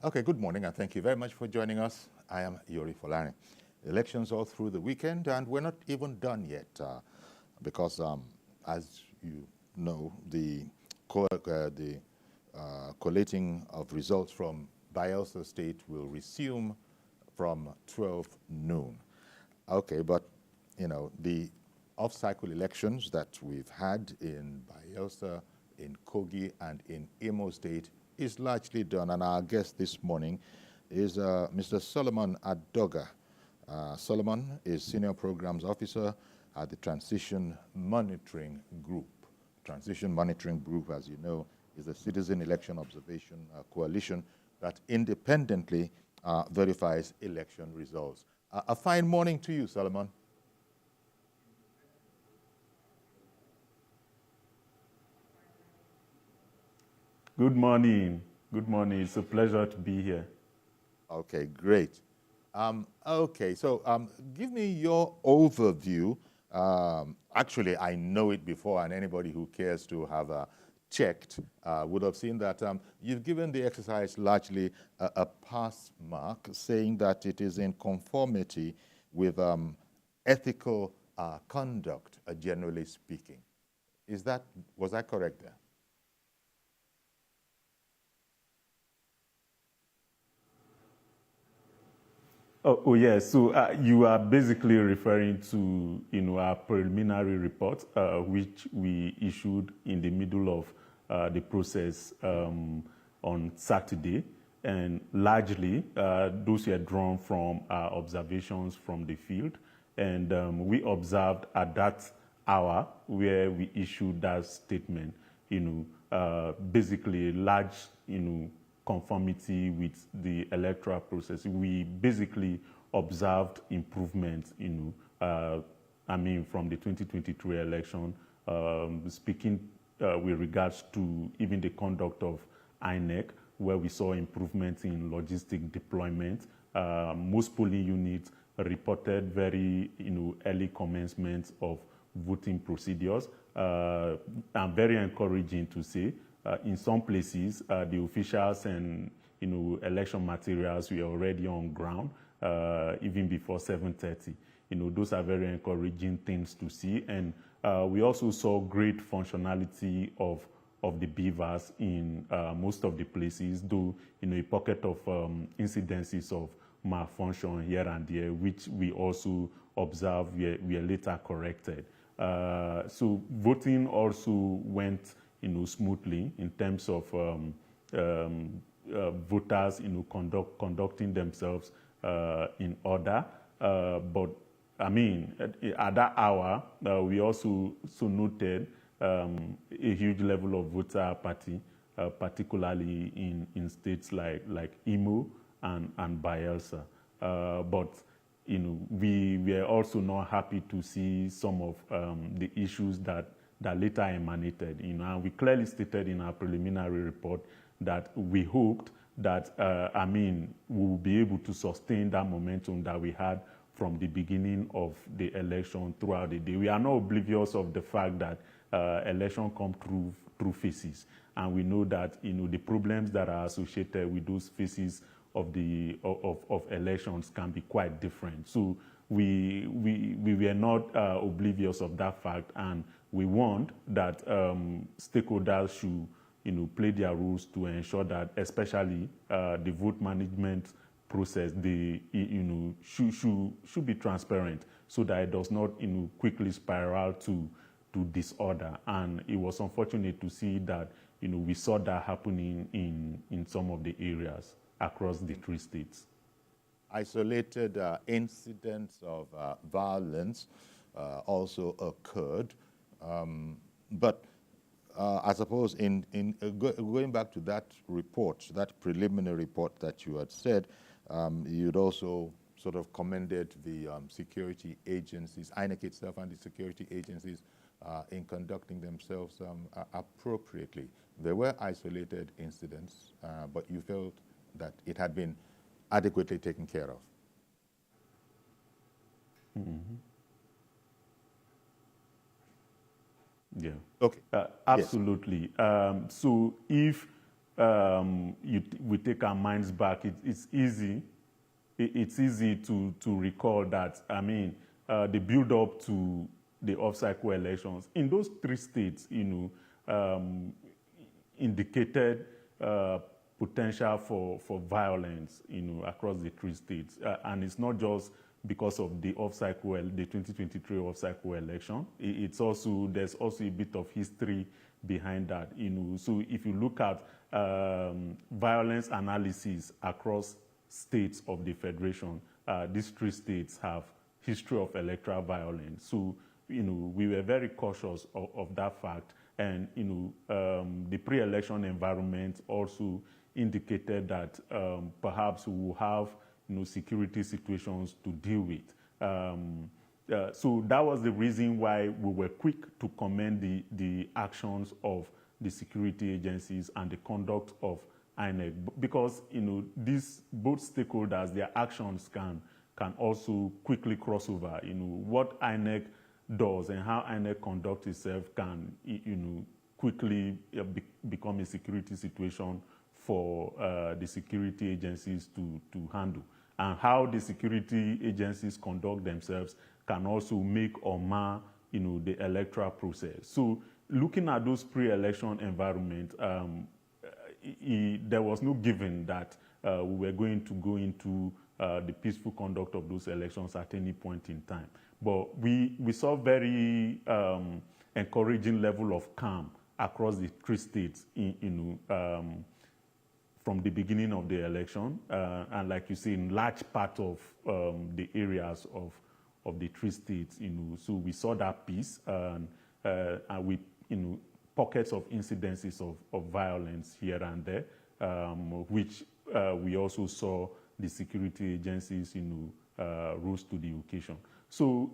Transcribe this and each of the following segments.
Okay, good morning, and thank you very much for joining us. I am Yori Folani. Elections all through the weekend, and we're not even done yet because, as you know, the collating of results from Bayelsa State will resume from 12 noon. Okay, but, you know, the off-cycle elections that we've had in Bayelsa, in Kogi, and in Imo State is largely done, and our guest this morning is Mr. Solomon Adoga. Solomon is Senior Programs Officer at the Transition Monitoring Group. Transition Monitoring Group, as you know, is a citizen election observation coalition that independently verifies election results. A fine morning to you, Solomon. Good morning. Good morning. It's a pleasure to be here. Okay, great. Okay, so give me your overview. Actually, I know it before, and anybody who cares to have checked would have seen that you've given the exercise largely a pass mark, saying that it is in conformity with ethical conduct, generally speaking. Was that correct there? Oh yes. So you are basically referring to our preliminary report, which we issued in the middle of the process on Saturday, and largely those were drawn from our observations from the field, and we observed at that hour where we issued that statement, basically large, conformity with the electoral process. We basically observed improvements, from the 2023 election, speaking with regards to even the conduct of INEC, where we saw improvements in logistic deployment. Most polling units reported very, early commencement of voting procedures, and very encouraging to say. In some places, the officials and election materials were already on ground even before 7:30. Those are very encouraging things to see, and we also saw great functionality of the beavers in most of the places, though a pocket of incidences of malfunction here and there, which we also observed were later corrected. So voting also went smoothly in terms of voters, conducting themselves in order. But I mean, at that hour, we also noted a huge level of voter apathy, particularly in states like Imo and Bayelsa. But we were also not happy to see some of the issues that later emanated. And we clearly stated in our preliminary report that we hoped that, we will be able to sustain that momentum that we had from the beginning of the election throughout the day. We are not oblivious of the fact that election come through phases, and we know that the problems that are associated with those phases of elections can be quite different. So we were not oblivious of that fact, and we want that stakeholders should play their roles to ensure that, especially the vote management process, should be transparent, so that it does not quickly spiral to disorder. And it was unfortunate to see that we saw that happening in some of the areas across the 3 states. Isolated incidents of violence also occurred. But I suppose going back to that report, that preliminary report that you had said, you'd also sort of commended the security agencies, INEC itself and the security agencies in conducting themselves appropriately. There were isolated incidents, but you felt that it had been adequately taken care of. Mm-hmm. Yeah. Okay. Absolutely. Yes. So if we take our minds back, it's easy to recall that, I mean, the build up to the off-cycle elections in those three states, indicated potential for violence, across the three states. And it's not just because of the off-cycle, the 2023 off-cycle election. There's also a bit of history behind that, So if you look at violence analysis across states of the Federation, these three states have history of electoral violence. So, we were very cautious of that fact. And, the pre-election environment also indicated that perhaps we will have, security situations to deal with. So that was the reason why we were quick to commend the actions of the security agencies and the conduct of INEC, because these both stakeholders, their actions can also quickly cross over. What INEC does and how INEC conducts itself can quickly become a security situation for the security agencies to handle. And how the security agencies conduct themselves can also make or mar the electoral process. So looking at those pre-election environment, there was no given that we were going to go into the peaceful conduct of those elections at any point in time. But we saw very encouraging level of calm across the three states, from the beginning of the election, and like you see, in large part of the areas of the three states, so we saw that peace, and we, pockets of incidences of violence here and there, which we also saw the security agencies, rose to the occasion. So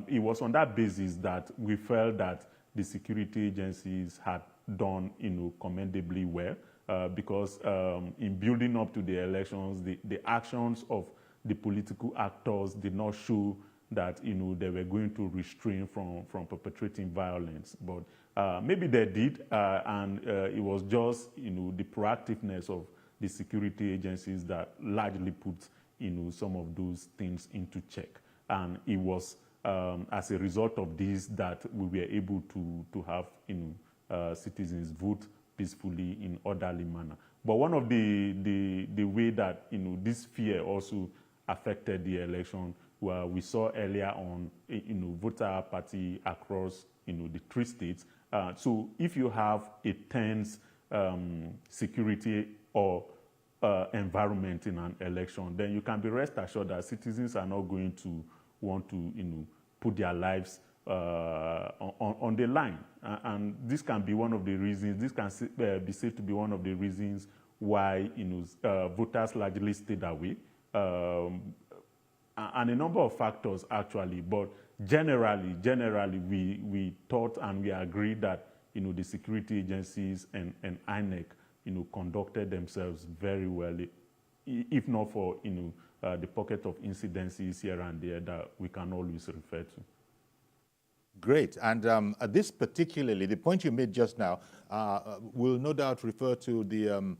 it was on that basis that we felt that the security agencies had done, commendably well, because in building up to the elections, the actions of the political actors did not show that, they were going to restrain from perpetrating violence. But maybe they did, and it was just, the proactiveness of the security agencies that largely put, some of those things into check. And it was as a result of this that we were able to have, citizens vote peacefully in orderly manner. But one of the way that, this fear also affected the election, where we saw earlier on, voter apathy across, the three states. So if you have a tense security or environment in an election, then you can be rest assured that citizens are not going to want to, put their lives on the line. And this can be one of the reasons, this can be said to be one of the reasons why, voters largely stayed away. And a number of factors, actually, but generally, we thought and we agreed that, the security agencies and INEC, conducted themselves very well, if not for, the pocket of incidences here and there that we can always refer to. Great. And this particularly, the point you made just now, will no doubt refer to the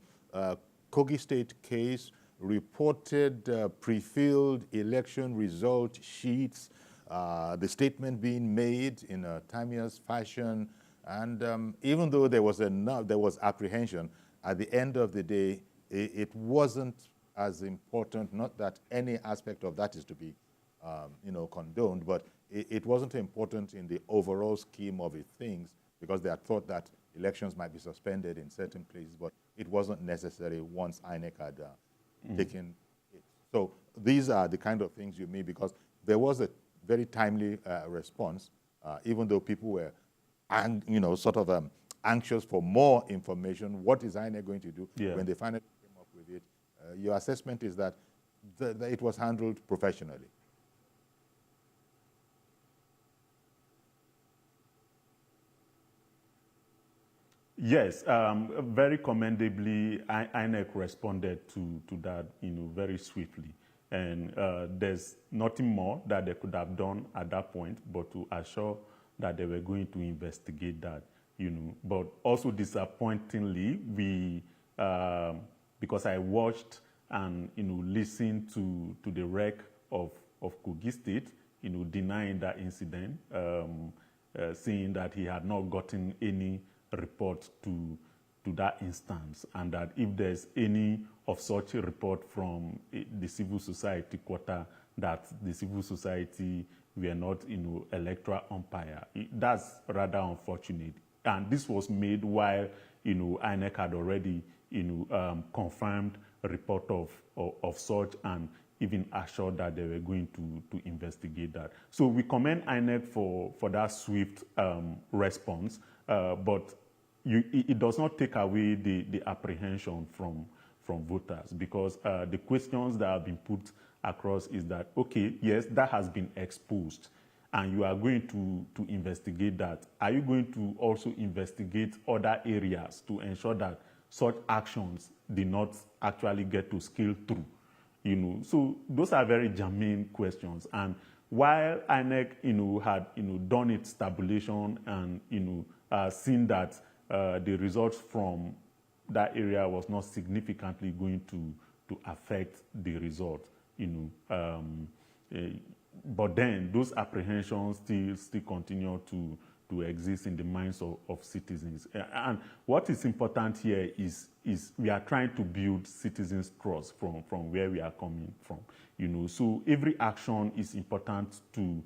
Kogi State case, reported pre-filled election result sheets, the statement being made in a timeous fashion, and even though there was apprehension, at the end of the day, it wasn't as important. Not that any aspect of that is to be, condoned, but it wasn't important in the overall scheme of things, because they had thought that elections might be suspended in certain places, but it wasn't necessary once INEC had taken it. So these are the kind of things you mean, because there was a very timely response, even though people were, sort of anxious for more information. What is INEC going to do? Yeah. When they finally came up with it? Your assessment is that it was handled professionally. Yes, very commendably, INEC responded to that, very swiftly. And there's nothing more that they could have done at that point, but to assure that they were going to investigate that, But also disappointingly, we because I watched and listened to the rec of Kogi State, denying that incident, saying that he had not gotten any report to that instance, and that if there's any of such a report from the civil society quarter, that the civil society were not, electoral umpire. That's rather unfortunate. And this was made while, INEC had already, confirmed a report of such and even assured that they were going to investigate that. So we commend INEC for that swift response, but it does not take away the apprehension from voters, because the questions that have been put across is that, okay, yes, that has been exposed, and you are going to investigate that. Are you going to also investigate other areas to ensure that such actions did not actually get to scale through? So those are very germane questions. And while INEC, had, done its tabulation and, seen that the results from that area was not significantly going to affect the result, but then those apprehensions still continue to exist in the minds of citizens. And what is important here is we are trying to build citizens' trust from where we are coming from. So every action is important to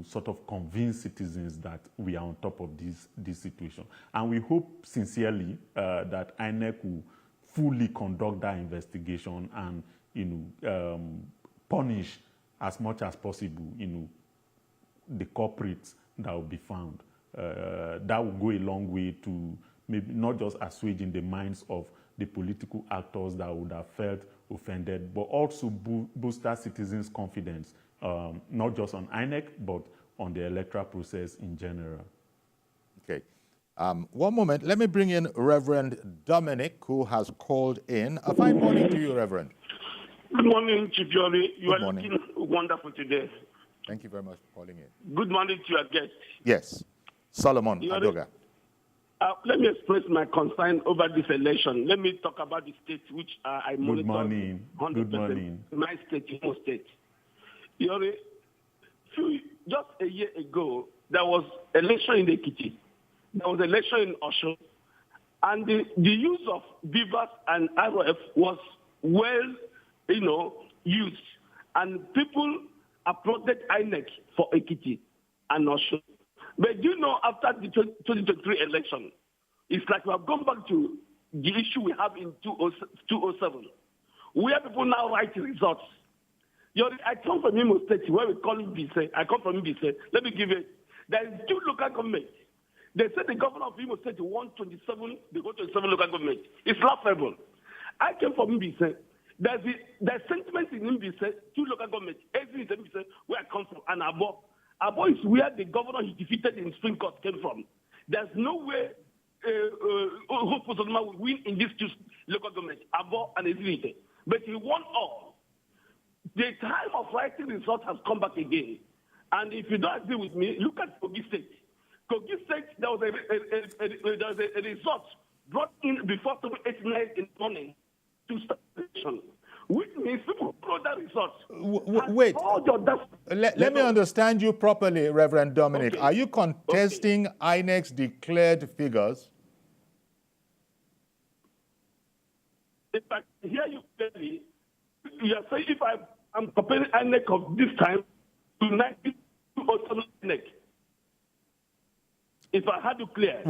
sort of convince citizens that we are on top of this situation. And we hope sincerely that INEC will fully conduct that investigation and, punish as much as possible, the culprits that will be found. That will go a long way to maybe not just assuaging the minds of the political actors that would have felt offended, but also boost citizens' confidence, not just on INEC, but on the electoral process in general. Okay. One moment. Let me bring in Reverend Dominic, who has called in. A fine morning to you, Reverend. Good morning, Chief Yori. You Good are morning. looking wonderful today. Thank you very much for calling in. Good morning to your guest. Yes. Solomon Adoga. Let me express my concern over this election. Let me talk about the state which I monitor. Good morning. 100%. Good morning. My state, Imo State. Yori, just a year ago, there was election in Ekiti. There was election in Osho. And the use of beavers and RF was well, used. And people applauded INEC for Ekiti and Osho. But after the 2023 election, it's like we have gone back to the issue we have in 2007, where people now write results. I come from Imo State, where we call Mbise. I come from Mbise. Let me give it. There is 2 local governments. They said the governor of Imo State won 27, they go 27 local governments. It's laughable. I came from Mbise. There's sentiment in Mbise, 2 local governments. Every is Mbise, where I come from, and Abo. Abo is where the governor he defeated in Supreme Court came from. There's no way Hope will win in these 2 local governments, Abo and Ezimite. But he won all. The time of writing results has come back again. And if you don't agree with me, look at Kogi State. Kogi State, there was a result brought in before 7:89 in the morning to start the election, which means people follow that result. Wait. Let me understand you properly, Reverend Dominic. Okay. Are you contesting INEC's declared figures? If I hear you clearly, you are saying if I'm comparing INEC of this time to 1907 INEC. If I had to clear.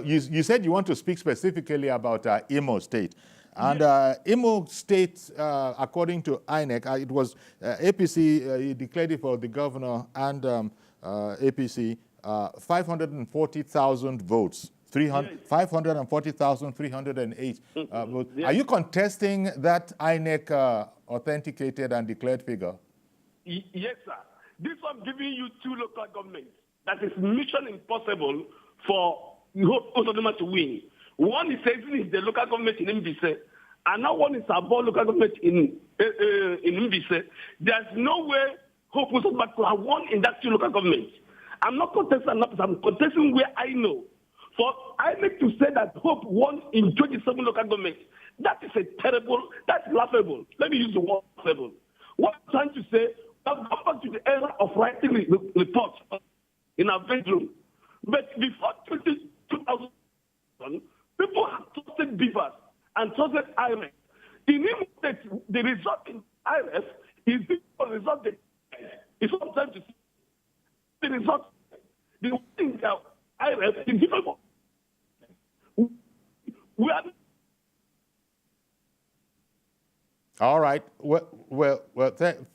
You said you want to speak specifically about Imo State. And Imo State, according to INEC, it was APC declared it for the governor and APC, 540,000 votes, 540,308 votes. Yes. Are you contesting that INEC authenticated and declared figure? Yes, sir. This one giving you 2 local governments. That is mission impossible for Osadoma to win. One is the local government in Mbise, another one is Abo local government in Mbise. There's no way Hope Osadoma to have won in that 2 local governments. I'm not contesting, I'm contesting where I know For INEC to say that Hope won in 27 local governments, that is that's laughable. Let me use the word laughable. What I'm trying to say, I've gone back to the era of writing reports in our bedroom. But before 2000, people have trusted beavers and trusted IRF. In Imo State, the result in IRF is the result that it's sometimes to see the result. The one in the IRF is different. We are. All right. Well,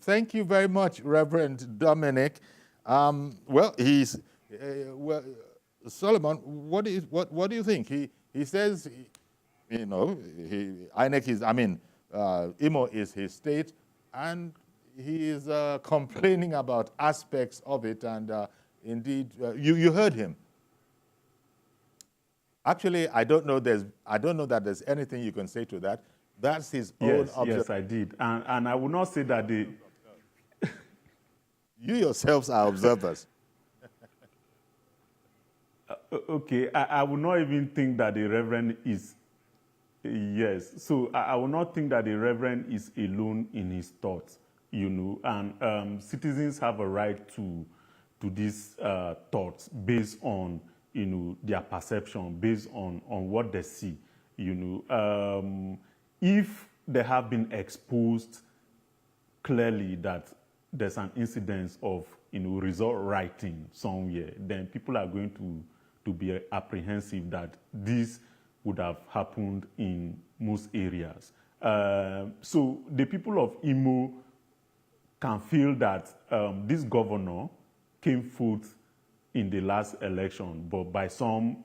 thank you very much, Reverend Dominic. Solomon, what do you think? He says, INEC is, Imo is his state, and he is complaining about aspects of it, and indeed, you heard him. Actually, I don't know that there's anything you can say to that. That's his own observation. Yes, I did. And I would not say that the... You yourselves are observers. Okay, I would not even think that the Reverend is... Yes, so I would not think that the Reverend is alone in his thoughts, and citizens have a right to these thoughts based on, their perception, based on what they see, If they have been exposed clearly that there's an incidence of result writing somewhere, then people are going to be apprehensive that this would have happened in most areas. So the people of Imo can feel that this governor came forth in the last election, but by some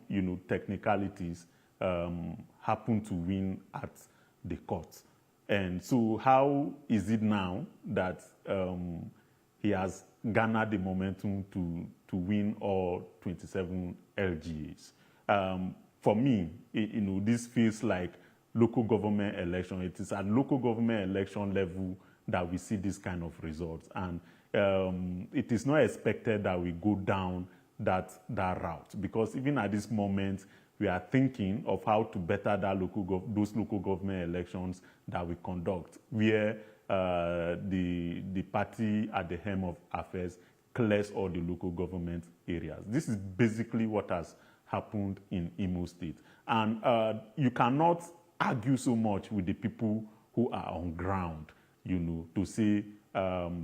technicalities happened to win at the court. And so how is it now that he has garnered the momentum to win all 27 LGAs? For me, this feels like local government election. It is at local government election level that we see this kind of results. And it is not expected that we go down that route, because even at this moment, we are thinking of how to better those local government elections that we conduct, where the party at the helm of affairs clears all the local government areas. This is basically what has happened in Imo State. And you cannot argue so much with the people who are on ground, to say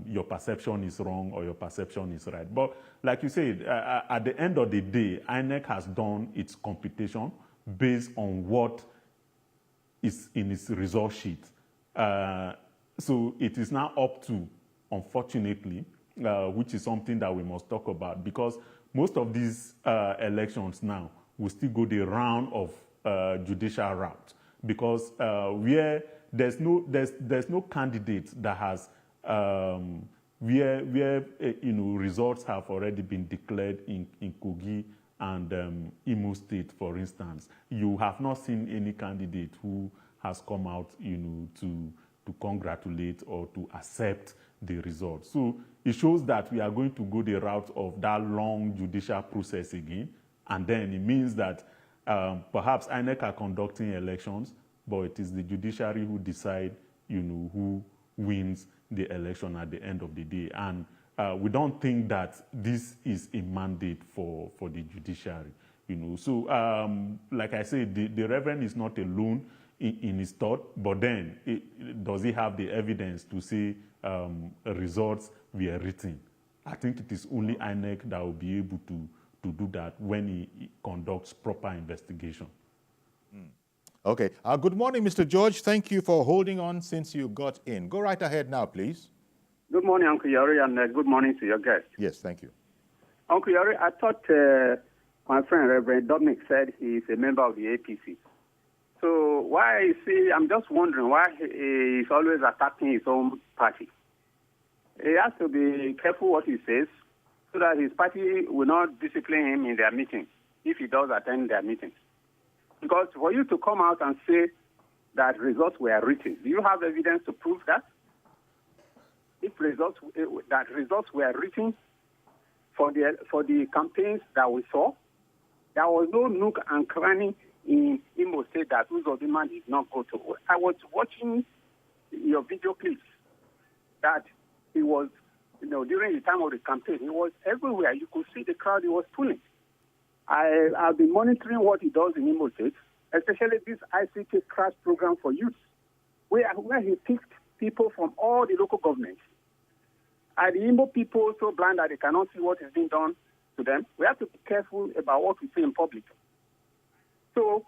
your perception is wrong or your perception is right. But like you said, at the end of the day, INEC has done its computation based on what is in its result sheet. So it is now up to, unfortunately, which is something that we must talk about, because most of these elections now will still go the round of judicial route, because where there's no candidate that has where results have already been declared in Kogi and Imo State, for instance. You have not seen any candidate who has come out, to congratulate or to accept the results. So it shows that we are going to go the route of that long judicial process again, and then it means that perhaps INEC are conducting elections, but it is the judiciary who decide, who wins the election at the end of the day. And we don't think that this is a mandate for the judiciary, So, like I said, the Reverend is not alone in his thought, but then does he have the evidence to say results were written? I think it is only INEC that will be able to do that when he conducts proper investigation. Okay. Good morning, Mr. George. Thank you for holding on since you got in. Go right ahead now, please. Good morning, Uncle Yori, and good morning to your guest. Yes, thank you. Uncle Yori, I thought my friend Reverend Dominic said he's a member of the APC. So why is he, I'm just wondering why he's always attacking his own party. He has to be careful what he says so that his party will not discipline him in their meetings if he does attend their meetings. Because for you to come out and say that results were written, do you have evidence to prove that? If results were written for the campaigns that we saw, There was no nook and cranny in Imo State that Uzodinma did not go to. I was watching your video clips that he was, during the time of the campaign, he was everywhere. You could see the crowd he was pulling. I've been monitoring what he does in Imo State, especially this ICT crash program for youth, where he picked people from all the local governments. Are the Imo people so blind that they cannot see what is being done to them? We have to be careful about what we say in public. So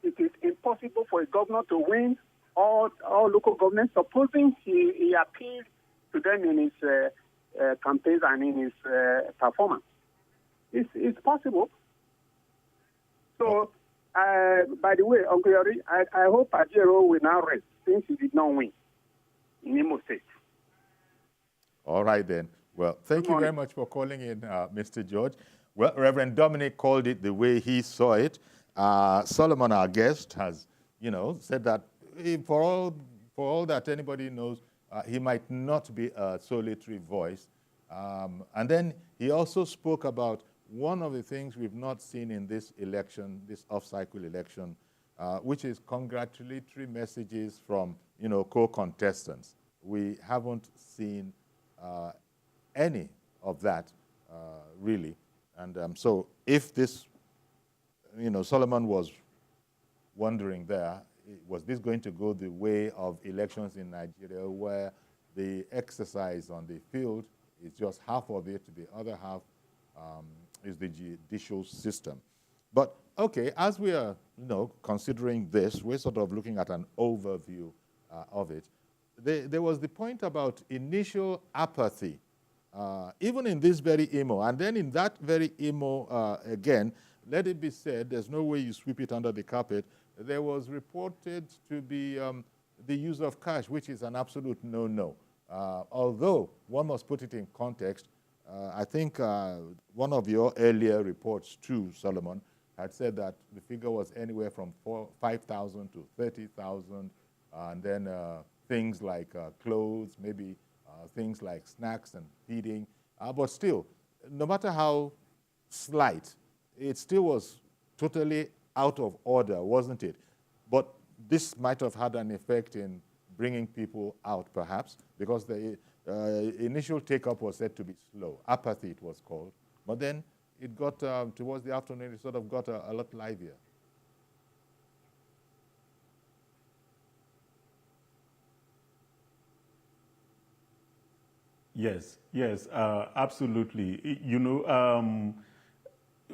it is impossible for a governor to win all local governments, supposing he appealed to them in his campaigns and in his performance. It's possible. So, by the way, Uncle Yori, I hope Ajero will now rest since he did not win in Imo State. All right, then. Well, thank you very much for calling in, Mr. George. Well, Reverend Dominic called it the way he saw it. Solomon, our guest, has, said that for all that anybody knows, he might not be a solitary voice. And then he also spoke about one of the things we've not seen in this election, this off-cycle election, which is congratulatory messages from, co-contestants. We haven't seen any of that, really. And so if this, Solomon was wondering there, was this going to go the way of elections in Nigeria, where the exercise on the field is just half of it, the other half is the judicial system. But okay, as we are, considering this, we're sort of looking at an overview of it. There was the point about initial apathy, even in this very Imo, and then in that very Imo, again, let it be said, there's no way you sweep it under the carpet. There was reported to be the use of cash, which is an absolute no-no. Although one must put it in context, I think one of your earlier reports too, Solomon, had said that the figure was anywhere from 5,000 to 30,000, and then things like clothes, maybe things like snacks and feeding. But still, no matter how slight, it still was totally out of order, wasn't it? But this might have had an effect in bringing people out, perhaps, because the initial take-up was said to be slow. Apathy, it was called. But then it got, towards the afternoon, it sort of got a lot livelier. Yes, absolutely.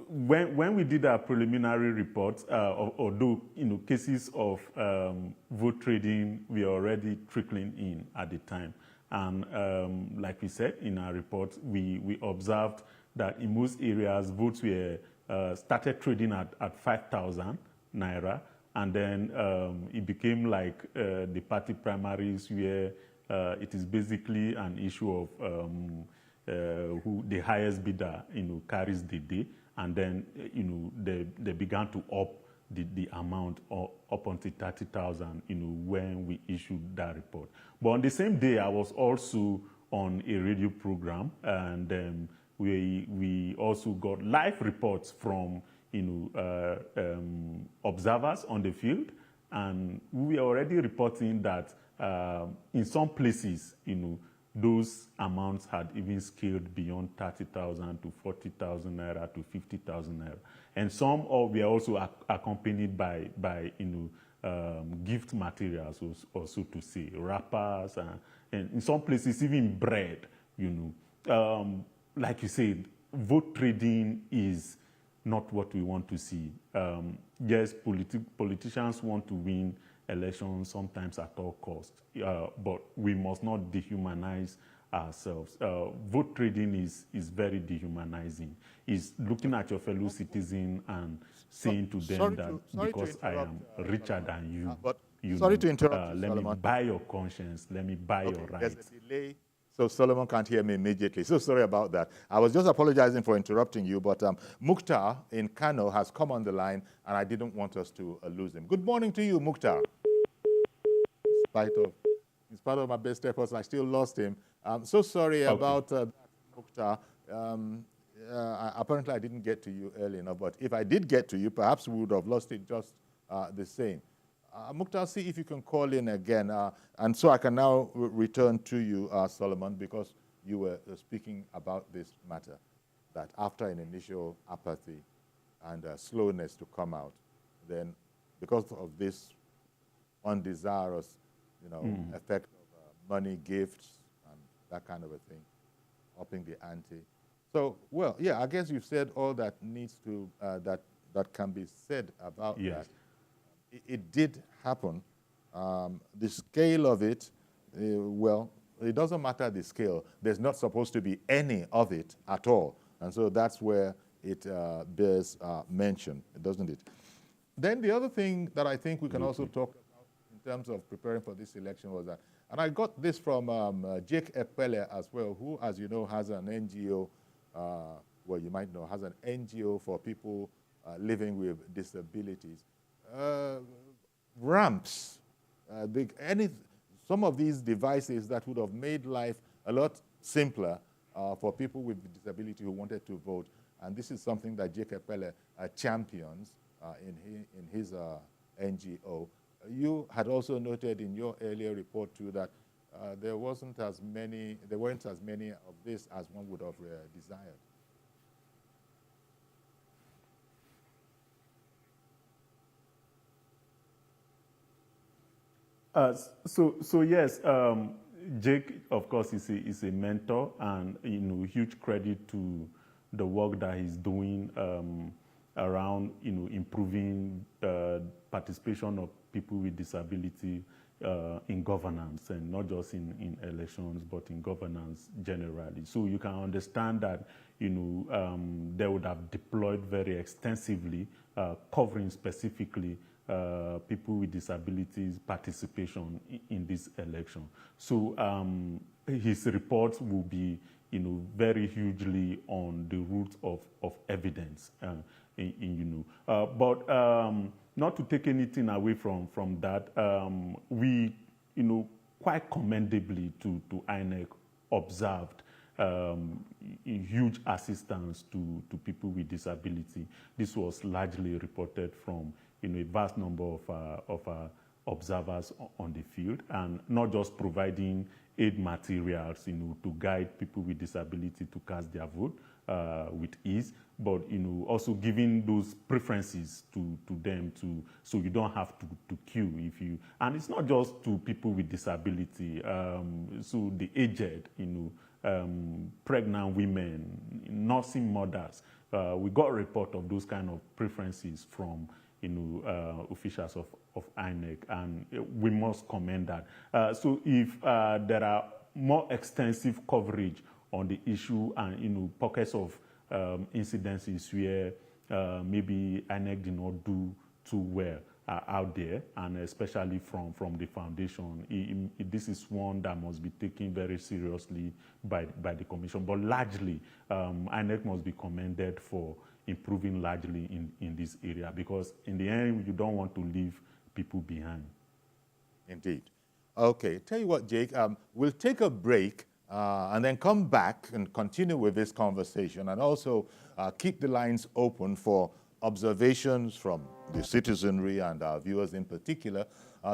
When we did our preliminary reports, although cases of vote trading were already trickling in at the time, and like we said in our report, we observed that in most areas votes were started trading at 5,000 naira, and then it became like the party primaries where it is basically an issue of who the highest bidder carries the day. And then, they began to up the amount up until 30,000, when we issued that report. But on the same day, I was also on a radio program, and we also got live reports from, observers on the field, and we were already reporting that in some places, those amounts had even scaled beyond 30,000 to 40,000 naira to 50,000 naira. And some were also accompanied by gift materials, or so to say, wrappers, and in some places even bread, Like you said, vote trading is not what we want to see. Yes, politicians want to win elections sometimes at all costs, but we must not dehumanize ourselves. Vote trading is very dehumanizing. It's looking at your fellow citizen and saying to them that because I am richer than you, sorry to interrupt you, let Solomon. me buy your conscience, let me buy your rights. There's a delay, so Solomon can't hear me immediately. So sorry about that. I was just apologizing for interrupting you, but Mukhtar in Kano has come on the line, and I didn't want us to lose him. Good morning to you, Mukhtar. In spite of my best efforts, I still lost him. I'm so sorry about that, Mukhtar. apparently I didn't get to you early enough, but if I did get to you, perhaps we would have lost it just the same. Mukhtar, see if you can call in again. And so I can now return to you, Solomon, because you were speaking about this matter, that after an initial apathy and slowness to come out, then because of this undesirous, effect of money, gifts, and that kind of a thing, upping the ante. So, well, yeah, I guess you've said all that needs to, that can be said about that. It did happen. The scale of it, well, it doesn't matter the scale. There's not supposed to be any of it at all. And so that's where it bears mention, doesn't it? Then the other thing that I think we can also talk about in terms of preparing for this election was that, and I got this from Jake Epele as well, who, as you know, has an NGO, well, you might know, has an NGO for people living with disabilities. Ramps, some of these devices that would have made life a lot simpler for people with disability who wanted to vote. And this is something that Jacob Pele champions in his NGO. You had also noted in your earlier report too that there weren't as many of this as one would have desired. So yes, Jake, of course, is a mentor, and huge credit to the work that he's doing around improving participation of people with disability in governance, and not just in elections, but in governance generally. So you can understand that they would have deployed very extensively, covering specifically people with disabilities participation in this election. So his reports will be, very hugely on the roots of evidence. But not to take anything away from that, we, quite commendably to INEC observed huge assistance to people with disability. This was largely reported from a vast number of observers on the field, and not just providing aid materials, to guide people with disability to cast their vote with ease, but also giving those preferences to them so you don't have to queue if you. And it's not just to people with disability, so the aged, pregnant women, nursing mothers. We got a report of those kind of preferences from officials of INEC, and we must commend that. So if there are more extensive coverage on the issue and pockets of incidences where maybe INEC did not do too well out there, and especially from the foundation, this is one that must be taken very seriously by the commission. But largely, INEC must be commended for improving largely in this area, because in the end, you don't want to leave people behind. Indeed. Okay, tell you what, Jake, we'll take a break and then come back and continue with this conversation, and also keep the lines open for observations from the citizenry and our viewers in particular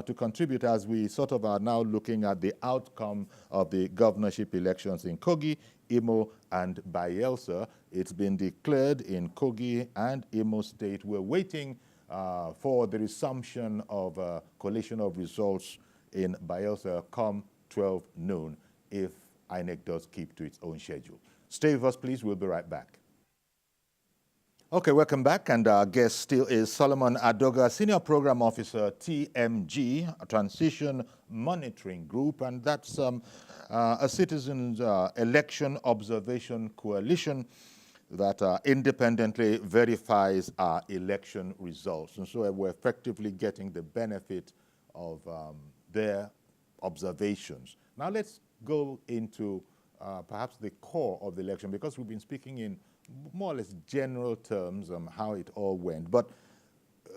to contribute as we sort of are now looking at the outcome of the governorship elections in Kogi, Imo, and Bayelsa. It's been declared in Kogi and Imo State. We're waiting for the resumption of collation of results in Bayelsa come 12 noon if INEC does keep to its own schedule. Stay with us, please. We'll be right back. Okay, welcome back, and our guest still is Solomon Adoga, Senior Program Officer, TMG, a Transition Monitoring Group, and that's a citizens' election observation coalition that independently verifies our election results. And so we're effectively getting the benefit of their observations. Now let's go into perhaps the core of the election, because we've been speaking in more or less general terms on how it all went. But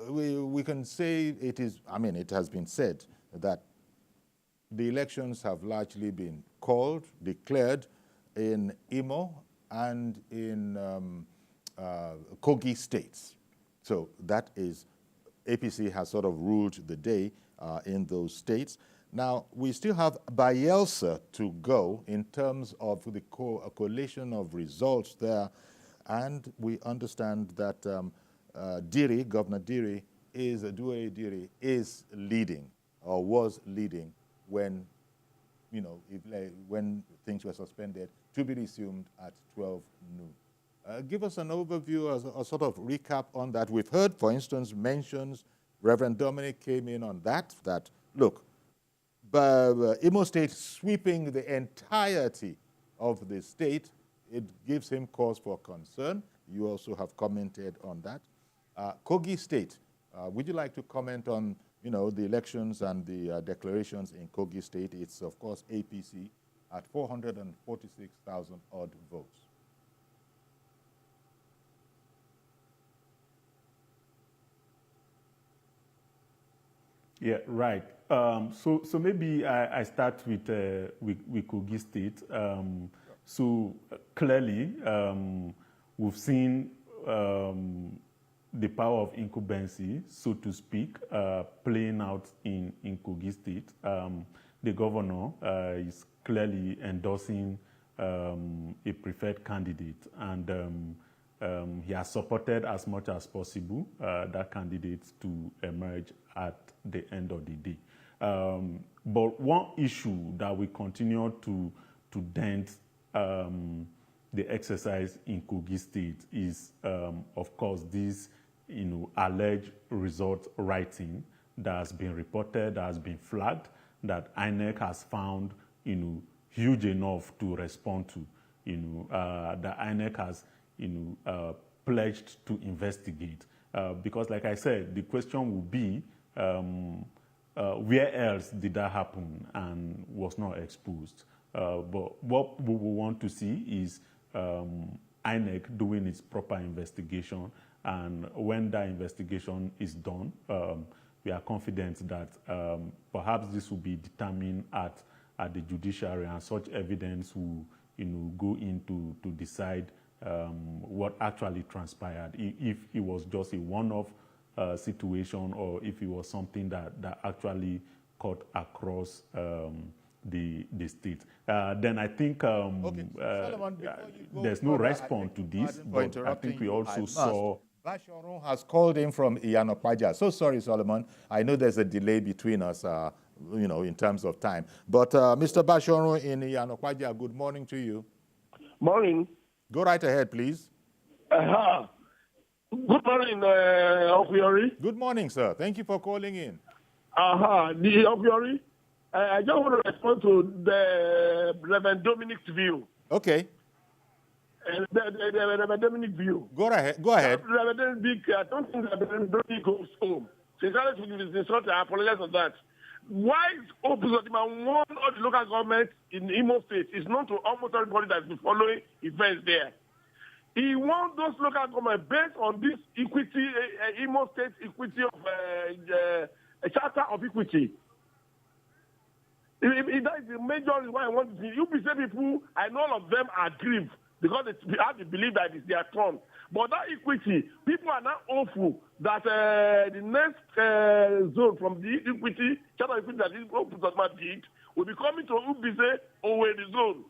we can say it has been said that the elections have largely been called, declared in Imo and in Kogi states. So that is, APC has sort of ruled the day in those states. Now, we still have Bayelsa to go in terms of the collation of results there, and we understand that Governor Diri is leading, or was leading, when, when things were suspended, to be resumed at 12 noon. Give us an overview, a sort of recap on that. We've heard, for instance, mentions, Reverend Dominic came in on that look, Imo State sweeping the entirety of the state, it gives him cause for concern. You also have commented on that. Kogi State, would you like to comment on, the elections and the declarations in Kogi State? It's, of course, APC at 446,000 odd votes. Yeah, right. So maybe I start with Kogi State. So clearly, we've seen the power of incumbency, so to speak, playing out in Kogi State. The governor is clearly endorsing a preferred candidate, and he has supported as much as possible that candidate to emerge at the end of the day. But one issue that we continue to dent the exercise in Kogi State is, of course, this alleged result writing that has been reported, that has been flagged, that INEC has found huge enough to respond to. That INEC has pledged to investigate. Because, like I said, the question will be, where else did that happen and was not exposed? But what we want to see is INEC doing its proper investigation, and when that investigation is done, we are confident that perhaps this will be determined at the judiciary, and such evidence will go into to decide what actually transpired, if it was just a one-off situation, or if it was something that actually cut across the state. Then I think Okay. Solomon, there's no response to this, but I think we also saw... Bashorun has called in from Iyanokwaja. So sorry, Solomon. I know there's a delay between us, in terms of time. But Mr. Bashorun in Iyanokwaja, good morning to you. Morning. Go right ahead, please. Good morning, Ofiori. Good morning, sir. Thank you for calling in. The Ofiori. I just want to respond to the Reverend Dominic's view. Okay. The Reverend Dominic view. Go ahead. Go ahead. Reverend Dominic, I don't think that Reverend Dominic goes home. Sincerely speaking, it's insulting. I apologize for that. Why is Opusodima one of the local governments in Imo State is known to almost everybody that's been following events there? He wants those local governments based on this equity, Imo State equity of a charter of equity. That is the major reason why I want to see. You say people, I know all of them are grieved because they have to believe that it's their turn. But that equity, people are now hopeful that the next zone from the equity, charter equity that Opusodima did, will be coming to Ubise or the zone.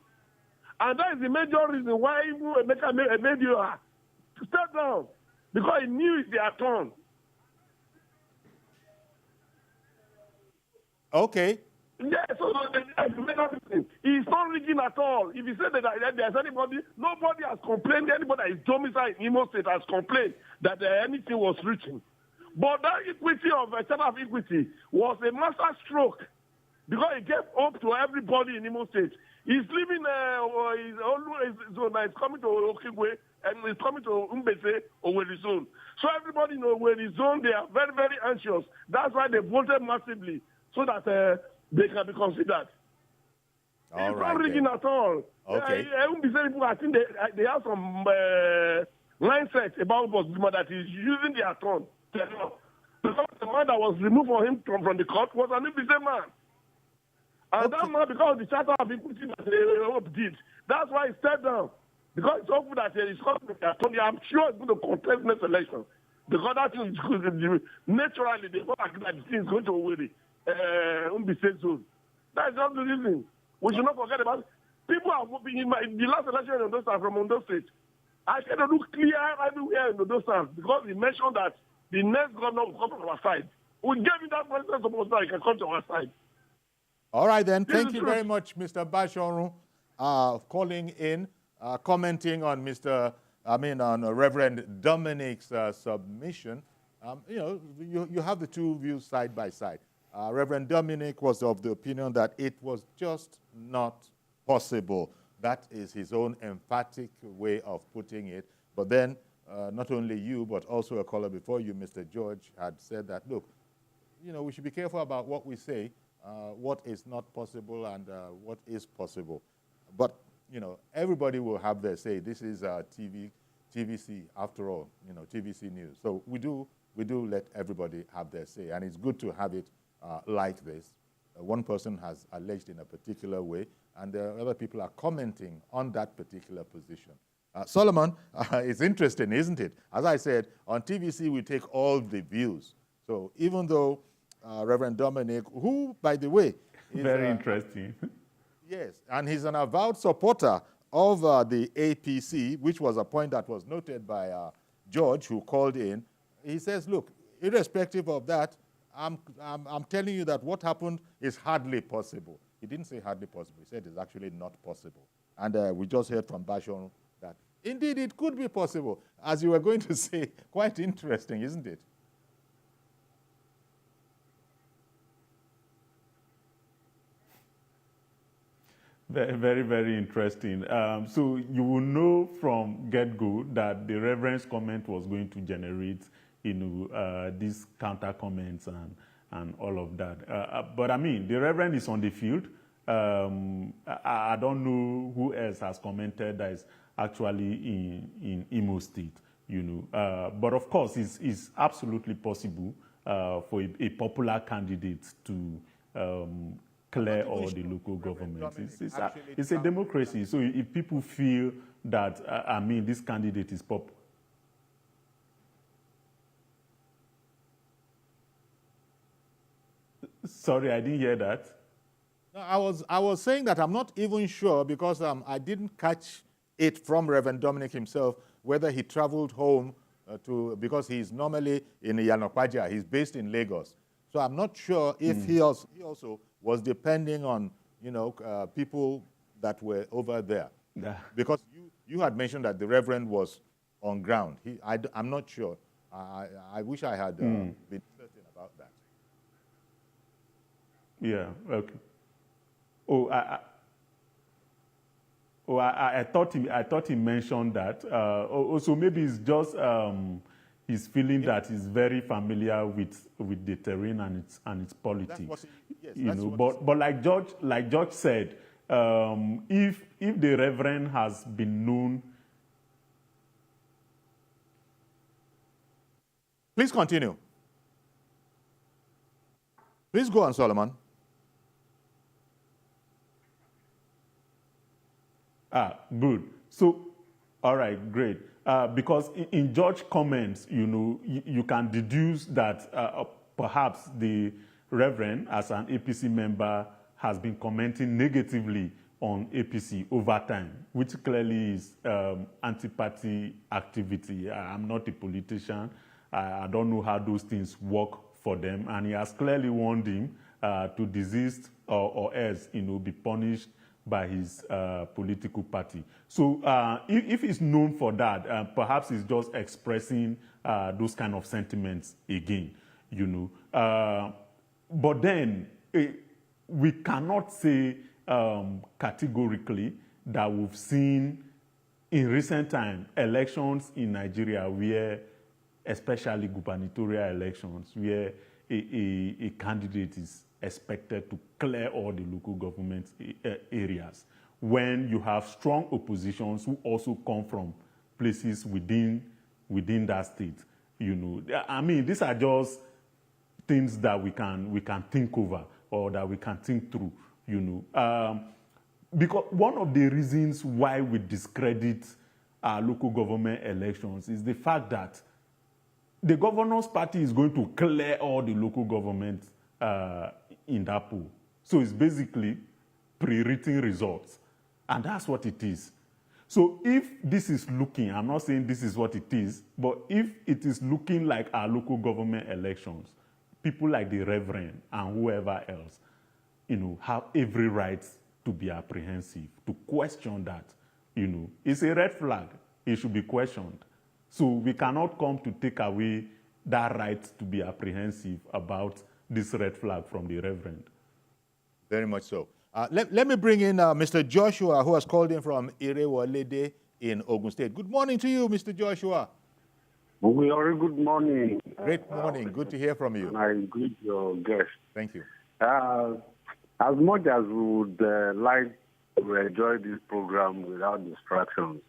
And that is the major reason why Emeka made you step down, because he knew it's their turn. Okay. Yeah, so he's not rigging at all. If you say that there's anybody, nobody has complained, anybody that is domiciled in Imo State has complained that anything was reaching. But that equity of a charter of equity was a master stroke, because it gave hope to everybody in Imo State. He's leaving, he's coming to Okigwe, and he's coming to Umbese, Owerri zone. So everybody in Owerri zone, they are very, very anxious. That's why they voted massively, so that they can be considered. All it's right, not rigging at all. Okay. People, I think they have some mindset about Opusodima that is using their turn. Because the man that was removed for him from the court was an Umbese man. And that man, because of the charter of equity that they did, that's why he stepped down. Because it's hopeful that it's coming. I'm sure it's going to contest next election. Because that thing is naturally, they don't agree that the thing is going to win the zone. That's not the reason. We should not forget about it. People are moving in the last election in Ondo State from Ondo State. I said to look clear everywhere in Ondo State because he mentioned that the next governor will come from our side. We gave him that president support that he can come to our side. All right, then. Thank you very much, Mr. Bashorun, calling in, commenting on Reverend Dominic's submission. You have the two views side by side. Reverend Dominic was of the opinion that it was just not possible. That is his own emphatic way of putting it. But then, not only you, but also a caller before you, Mr. George, had said that, look, we should be careful about what we say, what is not possible and what is possible. But, everybody will have their say. This is TVC, after all, TVC News. So we do let everybody have their say, and it's good to have it like this. One person has alleged in a particular way, and other people are commenting on that particular position. Solomon, it's interesting, isn't it? As I said, on TVC, we take all the views. So even though Reverend Dominic, who, by the way, is very interesting. Yes, and he's an avowed supporter of the APC, which was a point that was noted by George, who called in. He says, look, irrespective of that, I'm telling you that what happened is hardly possible. He didn't say hardly possible. He said it's actually not possible. And we just heard from Bashorun that, indeed, it could be possible. As you were going to say, quite interesting, isn't it? Very, very, very interesting. So you will know from get-go that the Reverend's comment was going to generate, these counter comments and all of that. But I mean, the Reverend is on the field. I don't know who else has commented that is actually in Imo State, But of course, it's absolutely possible for a popular candidate to clear all the local governments. It's a democracy. So if people feel that, this candidate is popular. Sorry, I didn't hear that. No, I was saying that I'm not even sure because I didn't catch it from Reverend Dominic himself whether he traveled home because he's normally in Yanokwaja. He's based in Lagos. So I'm not sure if he also was depending on, people that were over there. Yeah. Because you had mentioned that the Reverend was on ground. I'm not sure. I wish I had been certain about that. Yeah, okay. I thought he mentioned that. So maybe it's just his feeling that he's very familiar with the terrain and its politics. But like George said, if the Reverend has been known. Please continue. Please go on, Solomon. Good. So, all right, great. Because in George's comments, you can deduce that perhaps the Reverend, as an APC member, has been commenting negatively on APC over time, which clearly is anti-party activity. I'm not a politician. I don't know how those things work for them. And he has clearly warned him to desist or else, be punished by his political party. So if he's known for that, perhaps he's just expressing those kind of sentiments again, But then we cannot say categorically that we've seen in recent time elections in Nigeria where, especially gubernatorial elections, where a candidate is expected to clear all the local government areas when you have strong oppositions who also come from places within that state. These are just things that we can think over or that we can think through. Because one of the reasons why we discredit our local government elections is the fact that the governor's party is going to clear all the local governments in that pool. So it's basically pre-written results. And that's what it is. So if this is looking, I'm not saying this is what it is, but if it is looking like our local government elections, people like the Reverend and whoever else, have every right to be apprehensive, to question that. It's a red flag. It should be questioned. So we cannot come to take away that right to be apprehensive about this red flag from the Reverend. Very much so. Let me bring in Mr. Joshua, who has called in from Irewolede in Ogun State. Good morning to you, Mr. Joshua. Good morning. Great morning. Good to hear from you. And I greet your guest. Thank you. As much as we would like to enjoy this program without distractions,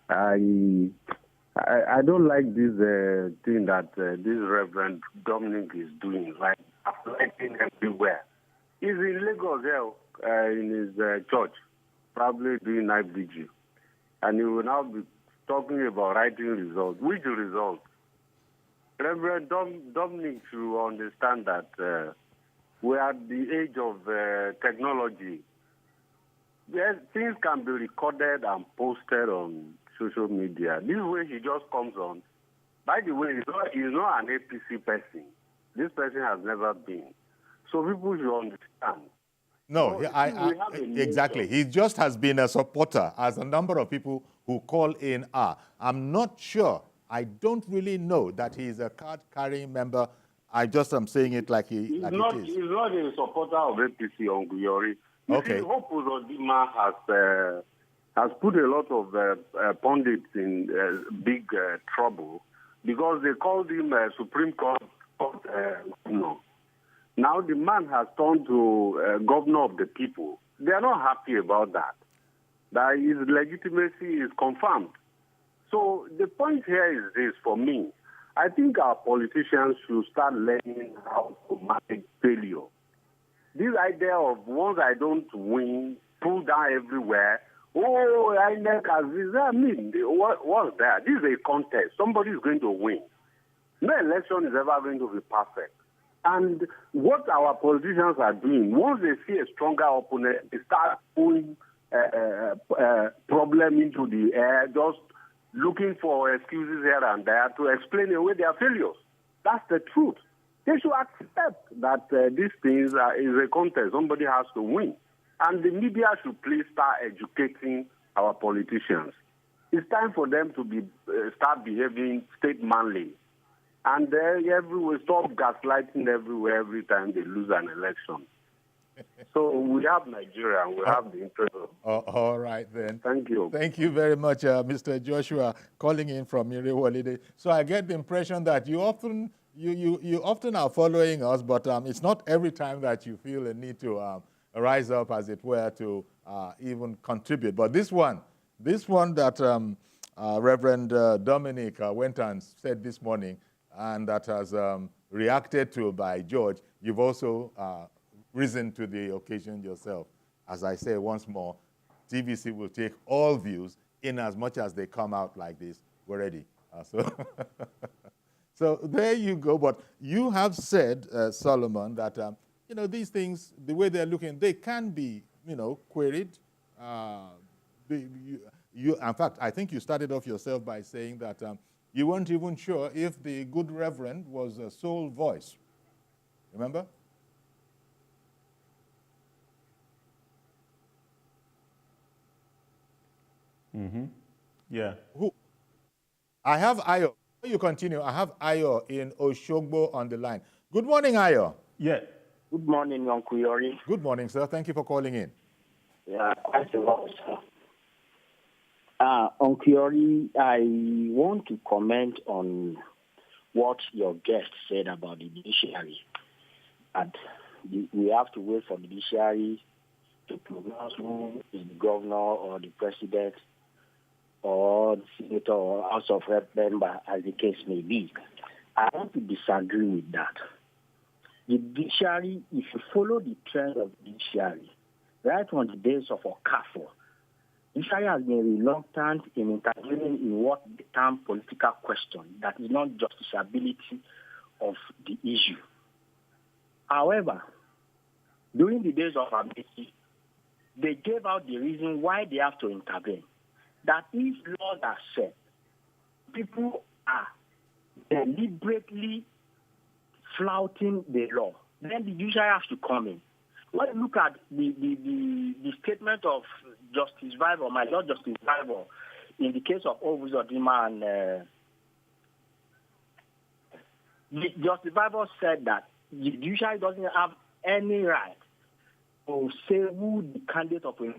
I don't like this thing that this Reverend Dominic is doing, like applying everywhere. He's in Lagos in his church, probably doing night vigil. And he will now be talking about writing results. Which results? Reverend Dominic should understand that we are at the age of technology. Yes, things can be recorded and posted on social media. This way he just comes on. By the way, he's not an APC person. This person has never been. So people should understand. No, exactly. He just has been a supporter, as a number of people who call in are. I'm not sure. I don't really know that he's a card-carrying member. I just am saying it like it is. He's not a supporter of APC on Guyori. Okay. See, Hope Uzodinma has put a lot of pundits in big trouble because they called him Supreme Court governor. Now the man has turned to governor of the people. They are not happy about that. That his legitimacy is confirmed. So the point here is this for me. I think our politicians should start learning how to manage failure. This idea of once I don't win, pull down everywhere, I neck as this, what's that? This is a contest. Somebody is going to win. No election is ever going to be perfect. And what our politicians are doing, once they see a stronger opponent, they start pulling problem into the air, just looking for excuses here and there to explain away their failures. That's the truth. They should accept that these things is a contest. Somebody has to win. And the media should please start educating our politicians. It's time for them to start behaving statesmanly. And everywhere, stop gaslighting everywhere every time they lose an election. So we have Nigeria and we have the interest of... all right, then. Thank you. Thank you very much, Mr. Joshua, calling in from Irewolede. So I get the impression that you often are following us, but it's not every time that you feel a need to rise up, as it were, to even contribute. But this one that Reverend Dominic went and said this morning, and that has reacted to by George, you've also risen to the occasion yourself. As I say once more, TVC will take all views in as much as they come out like this. We're ready. So there you go. But you have said, Solomon, that these things, the way they're looking, they can be queried. In fact, I think you started off yourself by saying that you weren't even sure if the good Reverend was a sole voice. Remember? Mm-hmm. Yeah. Who? I have Ayo. Before you continue, I have Ayo in Oshogbo on the line. Good morning, Ayo. Yeah. Good morning, Uncle Yori. Good morning, sir. Thank you for calling in. Yeah, quite a lot, sir. Uncle Yori, I want to comment on what your guest said about the judiciary. And we have to wait for the judiciary to pronounce who is the governor or the president or the senator or House of Rep member, as the case may be. I want to disagree with that. The judiciary, if you follow the trend of the judiciary, right from the days of Okafor, Judiciary has been reluctant in intervening in what the term political question, that is not justiciability of the issue. However, during the days of APC, they gave out the reason why they have to intervene. That if laws are set, people are deliberately flouting the law, then the judiciary has to come in. When you look at the statement of Justice Vival, my Lord Justice Vival, in the case of Ovuzodima and Justice Vival said that the judiciary doesn't have any right to say who the candidate of a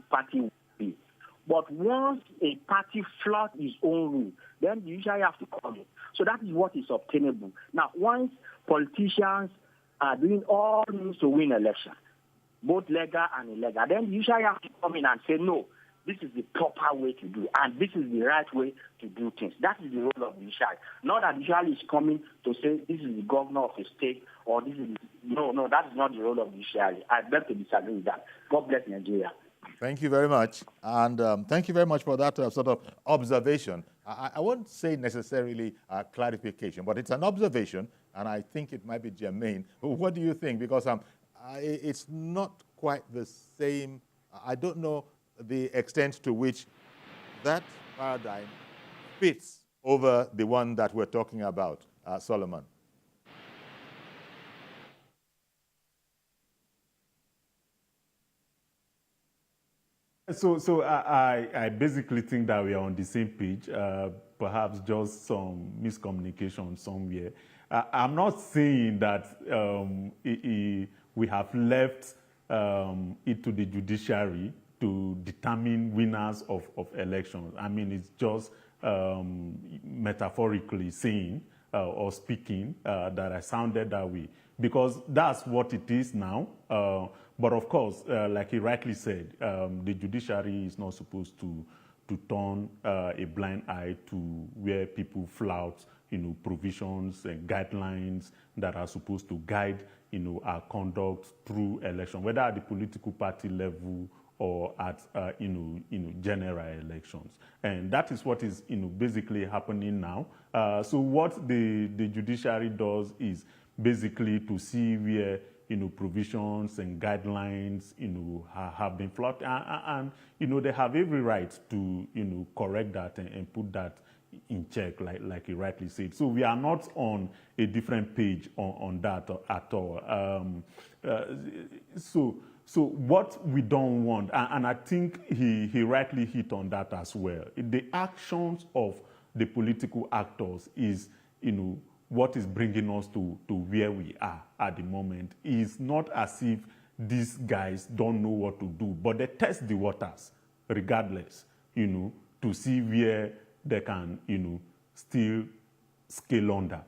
party will be. But once a party flouts its own rule, then the judiciary have to come in. So that is what is obtainable. Now, once politicians are doing all means to win election, both legal and illegal, then the judiciary have to come in and say, no, this is the proper way to do, and this is the right way to do things. That is the role of the judiciary. Not that the judiciary is coming to say this is the governor of a state or this is no, that is not the role of the judiciary. I beg to disagree with that. God bless Nigeria. Thank you very much. And thank you very much for that sort of observation. I won't say necessarily clarification, but it's an observation, and I think it might be germane. What do you think? Because it's not quite the same. I don't know the extent to which that paradigm fits over the one that we're talking about, Solomon. So I basically think that we are on the same page, perhaps just some miscommunication somewhere. I'm not saying that we have left it to the judiciary to determine winners of elections. I mean, it's just metaphorically saying or speaking that I sounded that way, because that's what it is now. But of course, like he rightly said, the judiciary is not supposed to turn a blind eye to where people flout, provisions and guidelines that are supposed to guide, our conduct through election, whether at the political party level or at, general elections. And that is what is, basically happening now. So what the judiciary does is basically to see where, provisions and guidelines, have been flouted, and they have every right to, correct that and put that in check, like he rightly said. So we are not on a different page on that at all. So what we don't want, and I think he rightly hit on that as well, the actions of the political actors is, what is bringing us to where we are at the moment. Is not as if these guys don't know what to do, but they test the waters regardless, to see where they can, still scale under.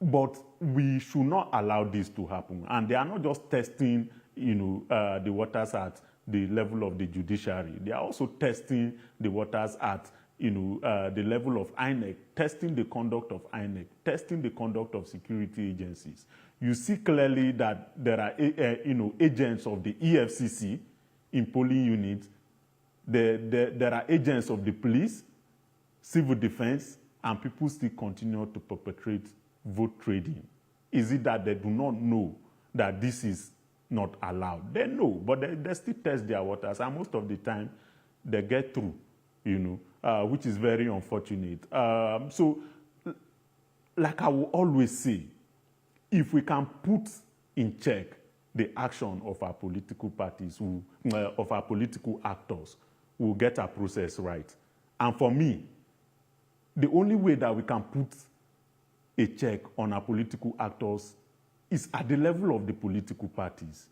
But we should not allow this to happen. And they are not just testing, the waters at the level of the judiciary. They are also testing the waters at, the level of INEC, testing the conduct of INEC, testing the conduct of security agencies. You see clearly that there are, agents of the EFCC in polling units. There are agents of the police, civil defense, and people still continue to perpetrate vote trading. Is it that they do not know that this is not allowed? They know, but they still test their waters, and most of the time they get through, which is very unfortunate. So, like I will always say, if we can put in check the action of our political parties, of our political actors, we'll get our process right. And for me, the only way that we can put a check on our political actors is at the level of the political parties.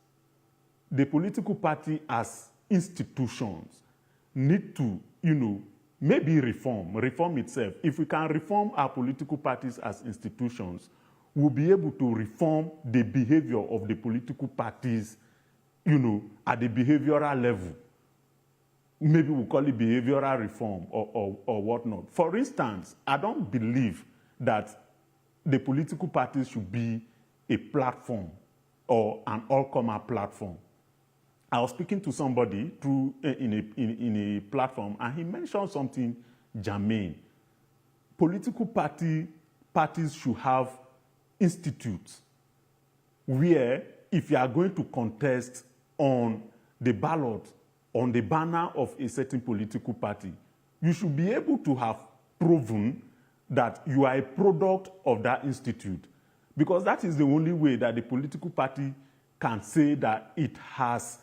The political party as institutions need to, maybe reform itself. If we can reform our political parties as institutions, we'll be able to reform the behavior of the political parties, at the behavioral level. Maybe we'll call it behavioral reform or whatnot. For instance, I don't believe that the political parties should be a platform or an all-comer platform. I was speaking to somebody through in a platform, and he mentioned something germane. Political parties should have institutes where, if you are going to contest on the ballot, on the banner of a certain political party, you should be able to have proven that you are a product of that institute, because that is the only way that the political party can say that it has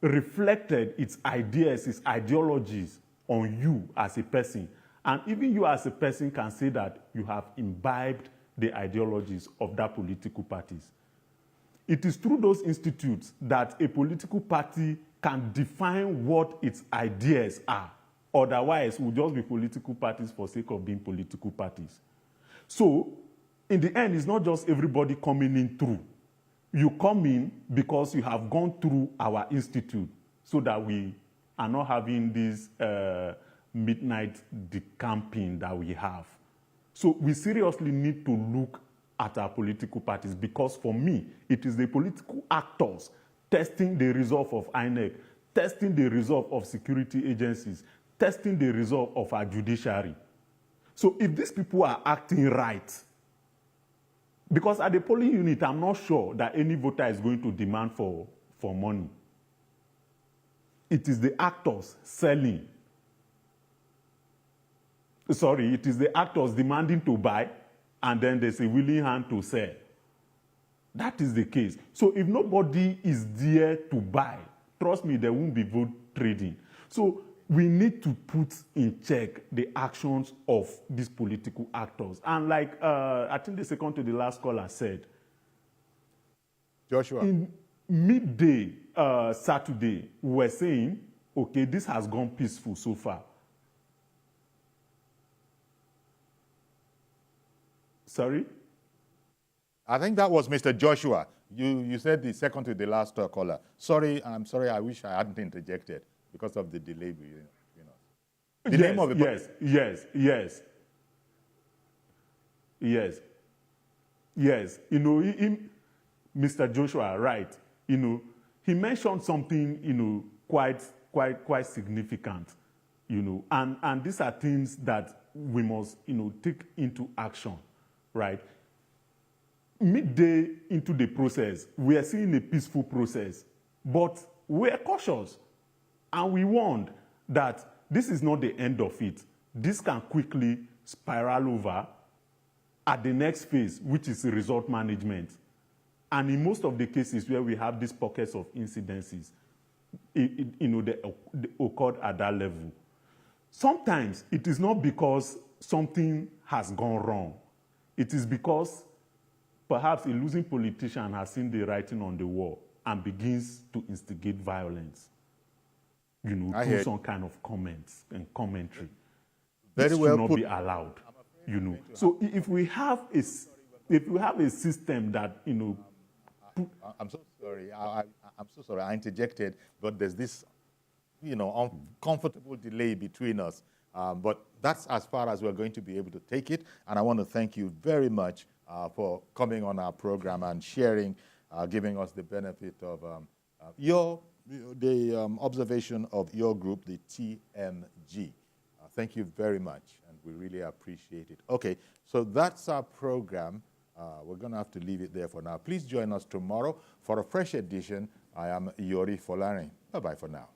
reflected its ideas, its ideologies on you as a person. And even you as a person can say that you have imbibed the ideologies of that political parties. It is through those institutes that a political party can define what its ideas are. Otherwise, we'll just be political parties for sake of being political parties. So, in the end, it's not just everybody coming in through. You come in because you have gone through our institute, so that we are not having this midnight decamping that we have. So we seriously need to look at our political parties, because for me, it is the political actors testing the resolve of INEC, testing the resolve of security agencies, testing the resolve of our judiciary. So if these people are acting right, because at the polling unit, I'm not sure that any voter is going to demand for money. It is the actors selling. Sorry, it is the actors demanding to buy, and then there's a willing hand to sell. That is the case. So if nobody is there to buy, trust me, there won't be vote trading. So we need to put in check the actions of these political actors. And like I think the second to the last caller said, Joshua. in midday Saturday, we were saying, okay, this has gone peaceful so far. Sorry? I think that was Mr. Joshua. You said the second to the last caller. Sorry, I'm sorry. I wish I hadn't interjected because of the delay. The Yes, name of the yes. You know, Mr. Joshua, right? You know, he mentioned something, you know, quite significant. You know, and these are things that we must, you know, take into action, right? Midday into the process, we are seeing a peaceful process, but we are cautious, and we warned that this is not the end of it. This can quickly spiral over at the next phase, which is result management. And in most of the cases where we have these pockets of incidences, you know, they occurred at that level. Sometimes it is not because something has gone wrong. It is because perhaps a losing politician has seen the writing on the wall and begins to instigate violence, you know, through some kind of comments and commentary. This should not be allowed, you know. So if we have a system that, you know, I'm so sorry. I'm so sorry. I interjected, but there's this, you know, uncomfortable delay between us. But that's as far as we're going to be able to take it. And I want to thank you very much for coming on our program and sharing, giving us the benefit of the observation of your group, the TMG. Thank you very much, and we really appreciate it. Okay, so that's our program. We're going to have to leave it there for now. Please join us tomorrow for a fresh edition. I am Yori Folari. Bye-bye for now.